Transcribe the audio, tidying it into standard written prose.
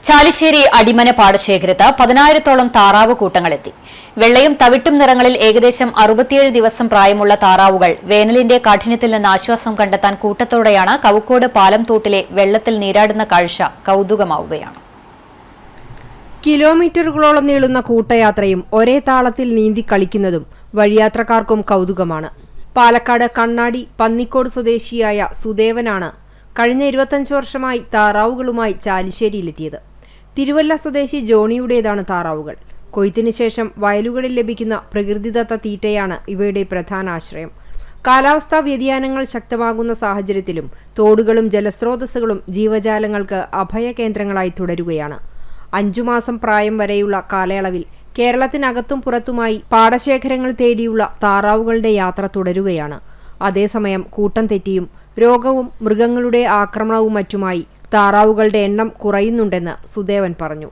ചാലിശ്ശേരി അടിമന പാടശേഖരത്ത് 10,000-ഓളം താറാവ് കൂട്ടങ്ങളെത്തി. വെള്ളയും തവിട്ടും നിറങ്ങളിൽ ഏകദേശം 67 ദിവസം പ്രായമുള്ള താറാവുകൾ വേനലിന്റെ കാഠിന്യത്തിൽ നിന്ന് ആശ്വാസം കണ്ടെത്താൻ കൂട്ടത്തോടെയാണ് കവുക്കോട് പാലം തോട്ടിലെ വെള്ളത്തിൽ നീരാടുന്ന കാഴ്ച കൗതുകമാവുകയാണ്. കിലോമീറ്ററുകളോളം നീളുന്ന കൂട്ടയാത്രയും ഒരേ താളത്തിൽ നീന്തി കളിക്കുന്നതും വഴിയാത്രക്കാർക്കും കൗതുകമാണ്. പാലക്കാട് കണ്ണാടി പന്നിക്കോട് സ്വദേശിയായ സുദേവനാണ് കഴിഞ്ഞ 25 വർഷമായി താറാവുകളുമായി ചാലിശ്ശേരിയിലെത്തിയത്. തിരുവല്ല സ്വദേശി ജോണിയുടേതാണ് താറാവുകൾ. കൊയ്ത്തിന് ശേഷം വയലുകളിൽ ലഭിക്കുന്ന പ്രകൃതിദത്ത തീറ്റയാണ് ഇവയുടെ പ്രധാന ആശ്രയം. കാലാവസ്ഥാ വ്യതിയാനങ്ങൾ ശക്തമാകുന്ന സാഹചര്യത്തിലും തോടുകളും ജലസ്രോതസ്സുകളും ജീവജാലങ്ങൾക്ക് അഭയകേന്ദ്രങ്ങളായി തുടരുകയാണ്. 5 മാസം പ്രായം വരെയുള്ള കാലയളവിൽ കേരളത്തിനകത്തും പുറത്തുമായി പാടശേഖരങ്ങൾ തേടിയുള്ള താറാവുകളുടെ യാത്ര തുടരുകയാണ്. അതേസമയം കൂട്ടം തെറ്റിയും രോഗവും മൃഗങ്ങളുടെ ആക്രമണവും മറ്റുമായി താറാവുകളുടെ എണ്ണം കുറയുന്നുണ്ടെന്ന് സുദേവൻ പറഞ്ഞു.